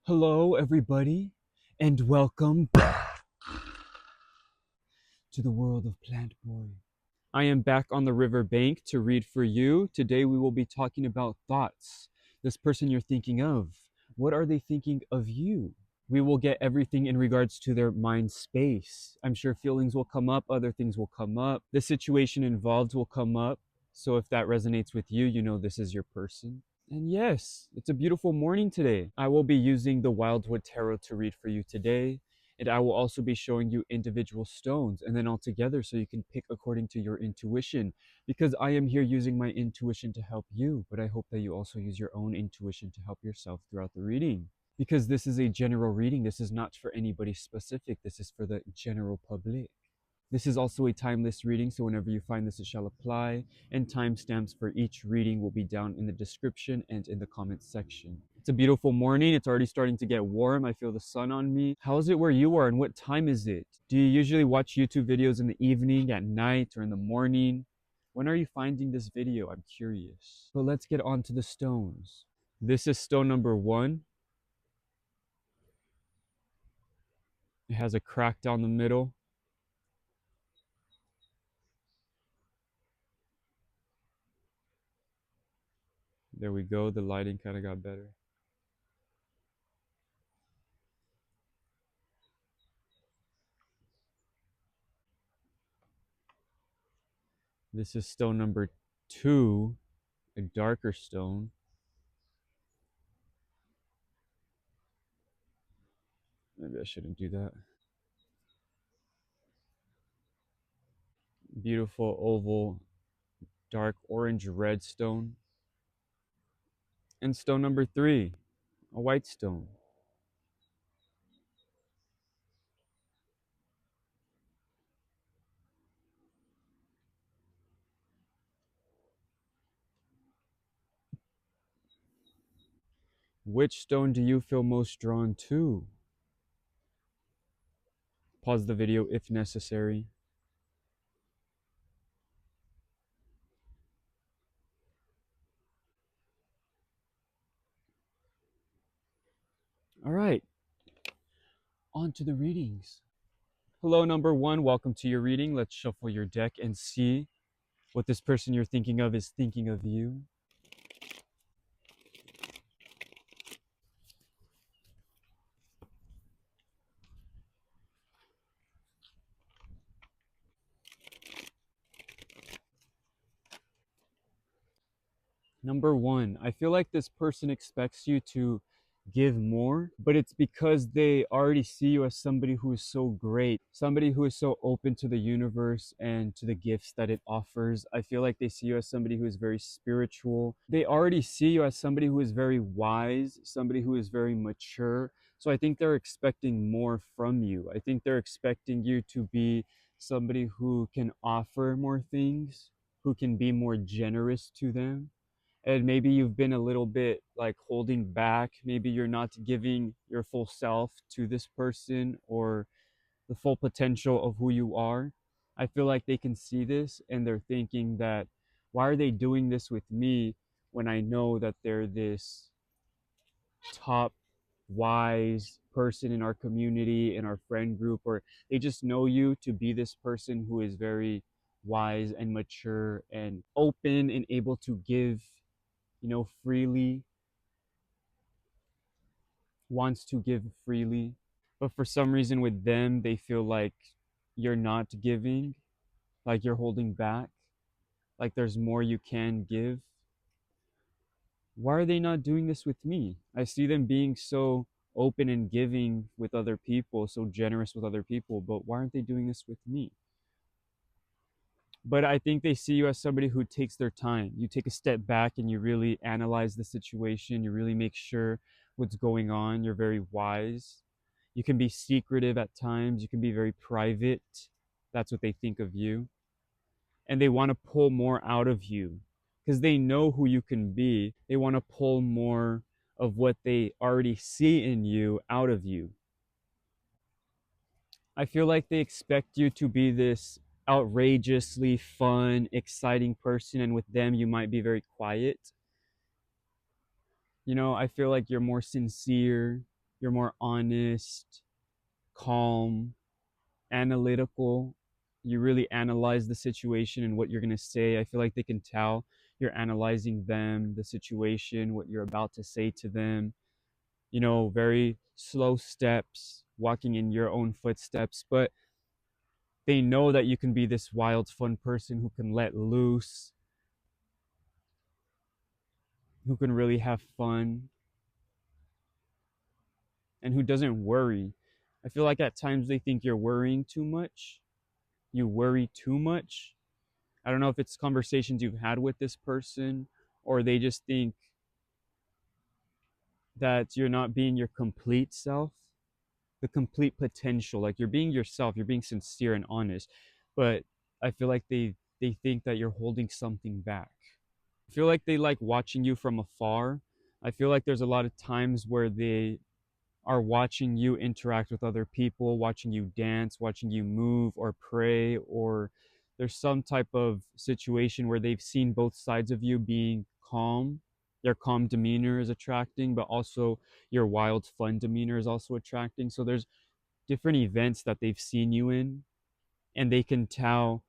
Hello, everybody, and welcome to the world of Plantboi. I am back on the riverbank to read for you. Today we will be talking about thoughts. This person you're thinking of, what are they thinking of you? We will get everything in regards to their mind space. I'm sure feelings will come up, other things will come up. The situation involved will come up. So if that resonates with you, you know this is your person. And yes, it's a beautiful morning today. I will be using the Wildwood Tarot to read for you today. And I will also be showing you individual stones and then all together so you can pick according to your intuition. Because I am here using my intuition to help you, but I hope that you also use your own intuition to help yourself throughout the reading. Because this is a general reading, this is not for anybody specific, this is for the general public. This is also a timeless reading, so whenever you find this, it shall apply, and timestamps for each reading will be down in the description and in the comments section. It's a beautiful morning. It's already starting to get warm. I feel the sun on me. How is it where you are, and what time is it? Do you usually watch YouTube videos in the evening, at night, or in the morning? When are you finding this video? I'm curious. But let's get on to the stones. This is stone number 1. It has a crack down the middle. There we go. The lighting kind of got better. This is stone number 2, a darker stone. Maybe I shouldn't do that. Beautiful oval, dark orange red stone. And stone number 3, a white stone. Which stone do you feel most drawn to? Pause the video if necessary. All right, on to the readings. Hello, number 1. Welcome to your reading. Let's shuffle your deck and see what this person you're thinking of is thinking of you. Number 1, I feel like this person expects you to give more, but it's because they already see you as somebody who is so great, somebody who is so open to the universe and to the gifts that it offers. I feel like they see you as somebody who is very spiritual. They already see you as somebody who is very wise, somebody who is very mature. So I think they're expecting more from you. I think they're expecting you to be somebody who can offer more things, who can be more generous to them. And maybe you've been a little bit like holding back. Maybe you're not giving your full self to this person or the full potential of who you are. I feel like they can see this and they're thinking that, why are they doing this with me when I know that they're this top wise person in our community, in our friend group, or they just know you to be this person who is very wise and mature and open and able to give, freely, wants to give freely. But for some reason with them, they feel like you're not giving, like you're holding back, like there's more you can give. Why are they not doing this with me? I see them being so open and giving with other people, so generous with other people, but why aren't they doing this with me? But I think they see you as somebody who takes their time. You take a step back and you really analyze the situation. You really make sure what's going on. You're very wise. You can be secretive at times. You can be very private. That's what they think of you. And they want to pull more out of you because they know who you can be. They want to pull more of what they already see in you out of you. I feel like they expect you to be this outrageously fun, exciting person, and with them, you might be very quiet. I feel like you're more sincere. You're more honest, calm, analytical. You really analyze the situation and what you're going to say. I feel like they can tell you're analyzing them, the situation, what you're about to say to them. Very slow steps, walking in your own footsteps, but they know that you can be this wild, fun person who can let loose, who can really have fun, and who doesn't worry. I feel like at times they think you're worrying too much. You worry too much. I don't know if it's conversations you've had with this person, or they just think that you're not being your complete self, the complete potential. Like you're being yourself, you're being sincere and honest. But I feel like they think that you're holding something back. I feel like they like watching you from afar. I feel like there's a lot of times where they are watching you interact with other people, watching you dance, watching you move or pray, or there's some type of situation where they've seen both sides of you being calm. Their calm demeanor is attracting, but also your wild, fun demeanor is also attracting. So there's different events that they've seen you in, and they can tell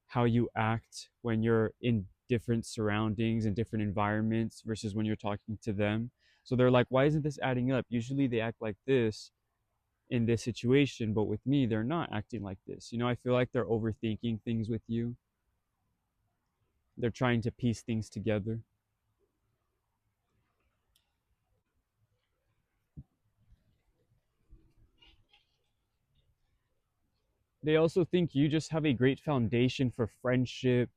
how you act when you're in different surroundings and different environments versus when you're talking to them. So they're like, why isn't this adding up? Usually they act like this in this situation, but with me, they're not acting like this. I feel like they're overthinking things with you. They're trying to piece things together. They also think you just have a great foundation for friendship,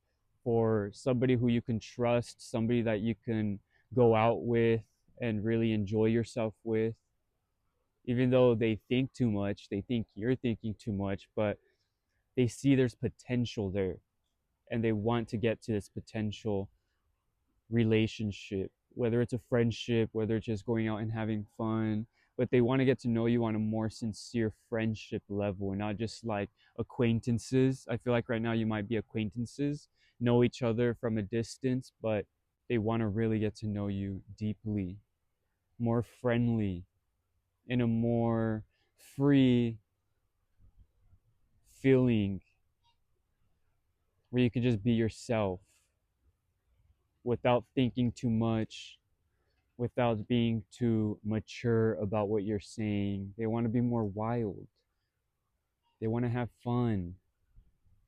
for somebody who you can trust, somebody that you can go out with and really enjoy yourself with. Even though they think too much, they think you're thinking too much, but they see there's potential there and they want to get to this potential relationship, whether it's a friendship, whether it's just going out and having fun, but they want to get to know you on a more sincere friendship level and not just like acquaintances. I feel like right now you might be acquaintances, know each other from a distance, but they want to really get to know you deeply, more friendly, in a more free feeling where you can just be yourself without thinking too much, without being too mature about what you're saying. They want to be more wild. They want to have fun.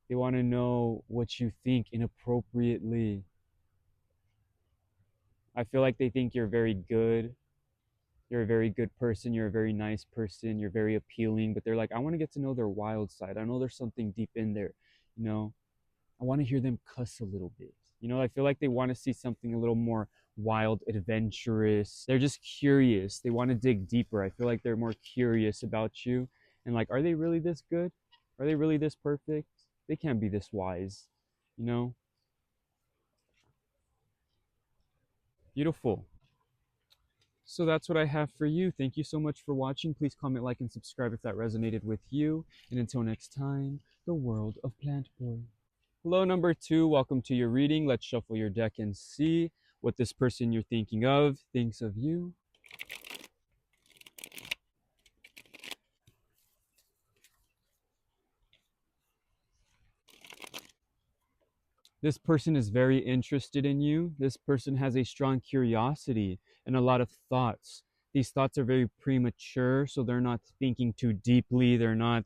They want to know what you think inappropriately. I feel like they think you're very good. You're a very good person. You're a very nice person. You're very appealing. But they're like, I want to get to know their wild side. I know there's something deep in there. You know, I want to hear them cuss a little bit. I feel like they want to see something a little more wild, adventurous. They're just curious. They want to dig deeper. I feel like they're more curious about you. And like, are they really this good? Are they really this perfect? They can't be this wise. You know? Beautiful. So that's what I have for you. Thank you so much for watching. Please comment, like, and subscribe if that resonated with you. And until next time, the world of Plantboi. Hello, number two. Welcome to your reading. Let's shuffle your deck and see what this person you're thinking of thinks of you. This person is very interested in you. This person has a strong curiosity and a lot of thoughts. These thoughts are very premature, so they're not thinking too deeply. They're not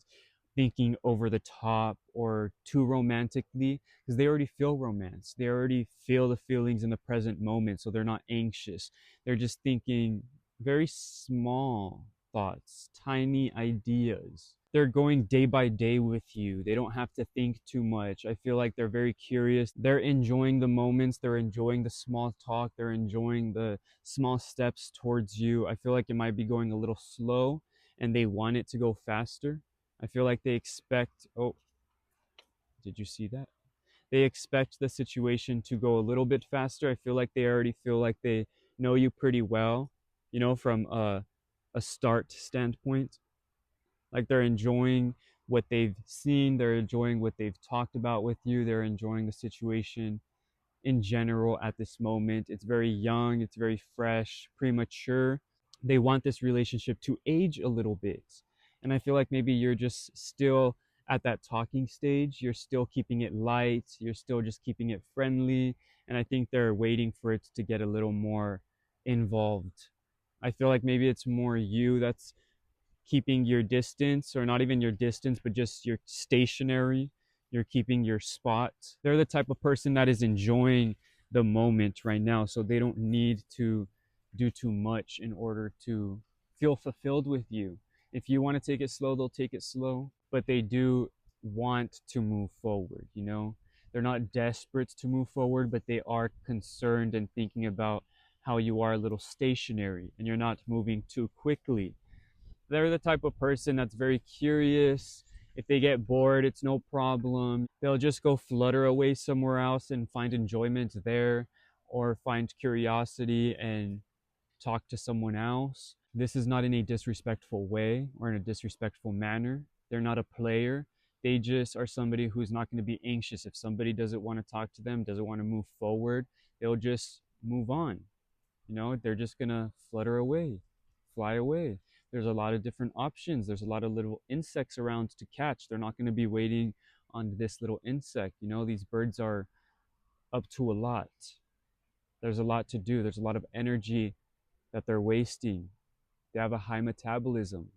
thinking over the top or too romantically because they already feel romance. They already feel the feelings in the present moment, so they're not anxious. They're just thinking very small thoughts, tiny ideas. They're going day by day with you. They don't have to think too much. I feel like they're very curious. They're enjoying the moments, they're enjoying the small talk, they're enjoying the small steps towards you. I feel like it might be going a little slow and they want it to go faster. I feel like they expect, oh, did you see that? They expect the situation to go a little bit faster. I feel like they already feel like they know you pretty well, from a start standpoint. Like they're enjoying what they've seen, they're enjoying what they've talked about with you, they're enjoying the situation in general at this moment. It's very young, it's very fresh, premature. They want this relationship to age a little bit. And I feel like maybe you're just still at that talking stage. You're still keeping it light. You're still just keeping it friendly. And I think they're waiting for it to get a little more involved. I feel like maybe it's more you that's keeping your distance, or not even your distance, but just your stationary. You're keeping your spot. They're the type of person that is enjoying the moment right now, so they don't need to do too much in order to feel fulfilled with you. If you want to take it slow, they'll take it slow, but they do want to move forward, you know? They're not desperate to move forward, but they are concerned and thinking about how you are a little stationary and you're not moving too quickly. They're the type of person that's very curious. If they get bored, it's no problem. They'll just go flutter away somewhere else and find enjoyment there, or find curiosity and talk to someone else. This is not in a disrespectful way or in a disrespectful manner. They're not a player. They just are somebody who's not going to be anxious. If somebody doesn't want to talk to them, doesn't want to move forward, they'll just move on. You know, they're just gonna flutter away, fly away. There's a lot of different options. There's a lot of little insects around to catch. They're not gonna be waiting on this little insect. You know, these birds are up to a lot. There's a lot to do. There's a lot of energy that they're wasting. They have a high metabolism,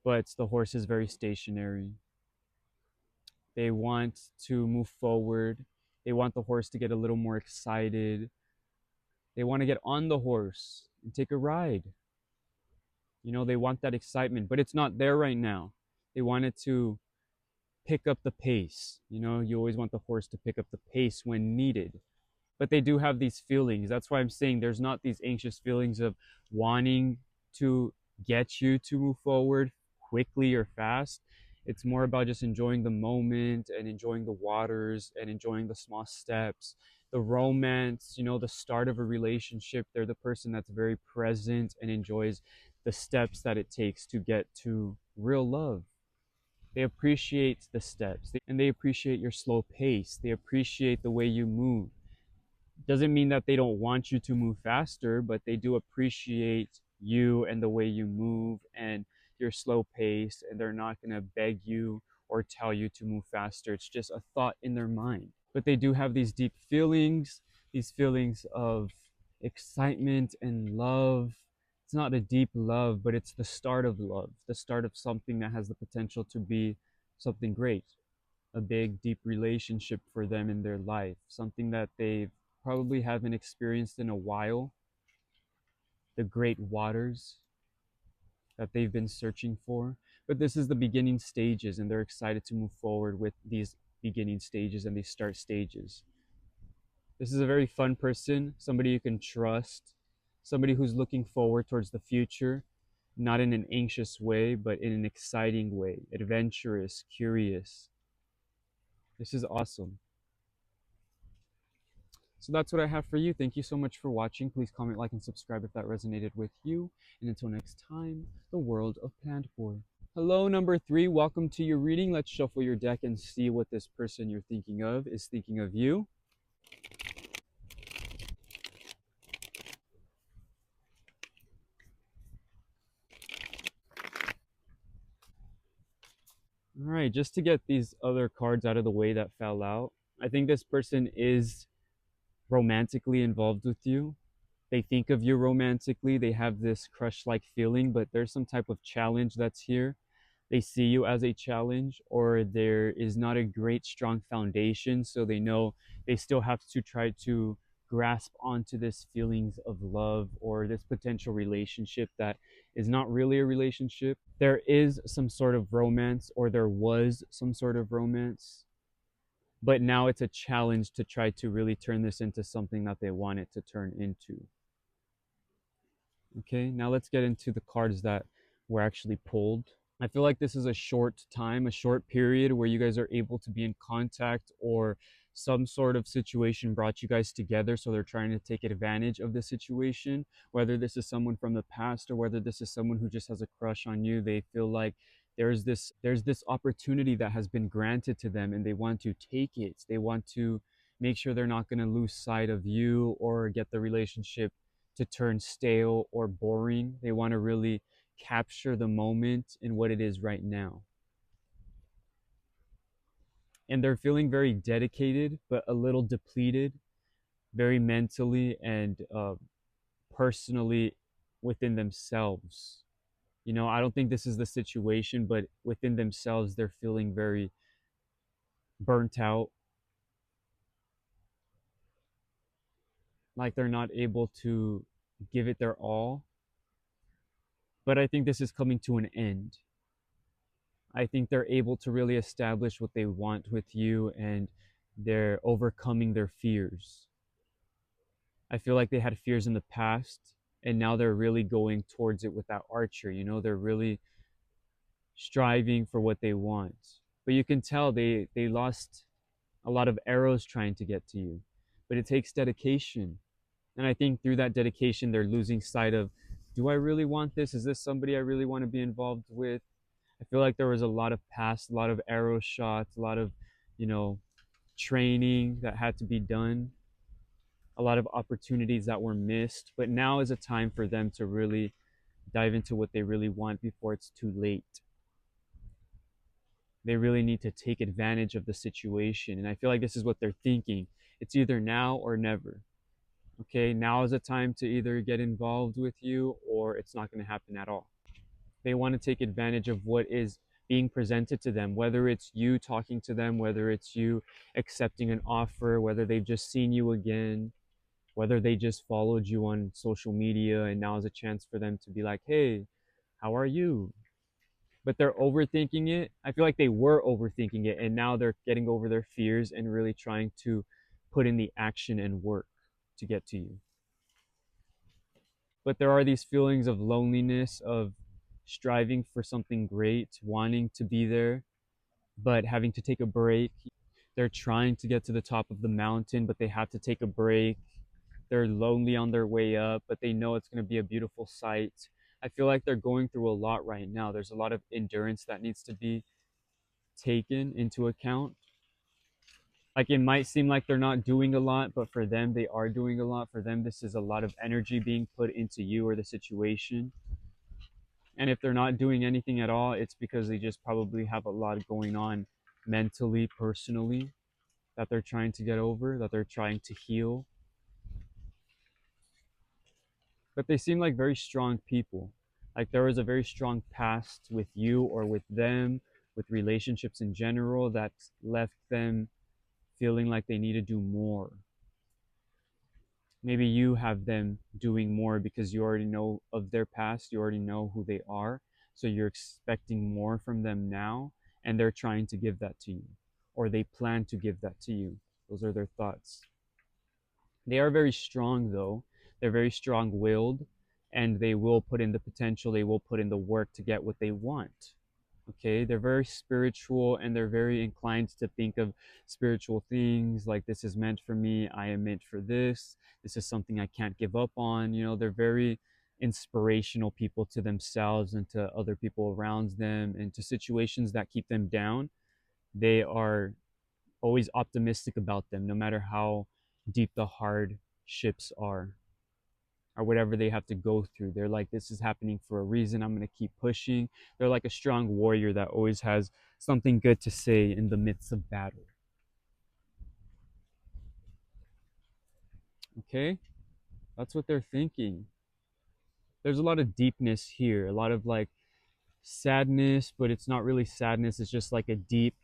but the horse is very stationary. They want to move forward. They want the horse to get a little more excited. They want to get on the horse and take a ride. You know, they want that excitement, but it's not there right now. They want it to pick up the pace. You know, you always want the horse to pick up the pace when needed. But they do have these feelings. That's why I'm saying there's not these anxious feelings of wanting to get you to move forward quickly or fast. It's more about just enjoying the moment and enjoying the waters and enjoying the small steps, the romance, you know, the start of a relationship. They're the person that's very present and enjoys the steps that it takes to get to real love. They appreciate the steps and they appreciate your slow pace. They appreciate the way you move. Doesn't mean that they don't want you to move faster, but they do appreciate you and the way you move and your slow pace, and they're not going to beg you or tell you to move faster. It's just a thought in their mind. But they do have these feelings of excitement and love. It's not a deep love, but it's the start of love, the start of something that has the potential to be something great, a big, deep relationship for them in their life, something that they probably haven't experienced in a while, the great waters that they've been searching for. But this is the beginning stages, and they're excited to move forward with these beginning stages and these start stages. This is a very fun person, somebody you can trust, somebody who's looking forward towards the future, not in an anxious way, but in an exciting way, adventurous, curious. This is awesome. So that's what I have for you. Thank you so much for watching. Please comment, like, and subscribe if that resonated with you. And until next time, the world of Plantboi. Hello, number 3. Welcome to your reading. Let's shuffle your deck and see what this person you're thinking of is thinking of you. All right, just to get these other cards out of the way that fell out, I think this person is romantically involved with you. They think of you romantically. They have this crush like feeling, but there's some type of challenge that's here. They see you as a challenge, or there is not a great strong foundation, so they know they still have to try to grasp onto this feelings of love or this potential relationship that is not really a relationship. There is some sort of romance, or there was some sort of romance, but now it's a challenge to try to really turn this into something that they want it to turn into. Okay, now let's get into the cards that were actually pulled. I feel like this is a short time, a short period where you guys are able to be in contact, or some sort of situation brought you guys together. So they're trying to take advantage of the situation, whether this is someone from the past or whether this is someone who just has a crush on you. They feel like there's this opportunity that has been granted to them and they want to take it. They want to make sure they're not going to lose sight of you or get the relationship to turn stale or boring. They want to really capture the moment in what it is right now. And they're feeling very dedicated, but a little depleted, very mentally and personally within themselves. I don't think this is the situation, but within themselves, they're feeling very burnt out, like they're not able to give it their all. But I think this is coming to an end. I think they're able to really establish what they want with you, and they're overcoming their fears. I feel like they had fears in the past, and now they're really going towards it with that archer. They're really striving for what they want. But you can tell they lost a lot of arrows trying to get to you. But it takes dedication. And I think through that dedication, they're losing sight of, do I really want this? Is this somebody I really want to be involved with? I feel like there was a lot of past, a lot of arrow shots, a lot of, you know, training that had to be done, a lot of opportunities that were missed. But now is a time for them to really dive into what they really want before it's too late. They really need to take advantage of the situation. And I feel like this is what they're thinking. It's either now or never. Okay, now is a time to either get involved with you or it's not going to happen at all. They want to take advantage of what is being presented to them, whether it's you talking to them, whether it's you accepting an offer, whether they've just seen you again, whether they just followed you on social media and now is a chance for them to be like, hey, how are you? But they're overthinking it. I feel like they were overthinking it and now they're getting over their fears and really trying to put in the action and work to get to you. But there are these feelings of loneliness, of striving for something great, wanting to be there, but having to take a break. They're trying to get to the top of the mountain, but they have to take a break. They're lonely on their way up, but they know it's going to be a beautiful sight. I feel like they're going through a lot right now. There's a lot of endurance that needs to be taken into account. Like it might seem like they're not doing a lot, but for them, they are doing a lot. For them, this is a lot of energy being put into you or the situation. And if they're not doing anything at all, it's because they just probably have a lot going on mentally, personally, that they're trying to get over, that they're trying to heal. But they seem like very strong people. Like there was a very strong past with you or with them, with relationships in general, that left them feeling like they need to do more. Maybe you have them doing more because you already know of their past, you already know who they are, so you're expecting more from them now, and they're trying to give that to you, or they plan to give that to you. Those are their thoughts. They are very strong, though. They're very strong willed, and they will put in the potential, they will put in the work to get what they want. Okay, they're very spiritual and they're very inclined to think of spiritual things like, this is meant for me, I am meant for this is something I can't give up on. They're very inspirational people to themselves and to other people around them and to situations that keep them down. They are always optimistic about them, no matter how deep the hardships are or whatever they have to go through. They're like, this is happening for a reason. I'm going to keep pushing. They're like a strong warrior that always has something good to say in the midst of battle. Okay? That's what they're thinking. There's a lot of deepness here, a lot of like sadness, but it's not really sadness. It's just like a deep,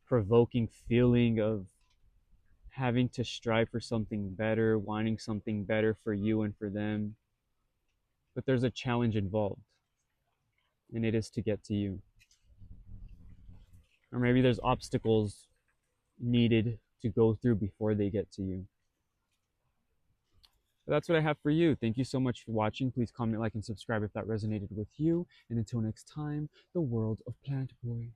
provoking feeling of having to strive for something better, wanting something better for you and for them. But there's a challenge involved, and it is to get to you. Or maybe there's obstacles needed to go through before they get to you. But that's what I have for you. Thank you so much for watching. Please comment, like, and subscribe if that resonated with you. And until next time, the world of Plantboi.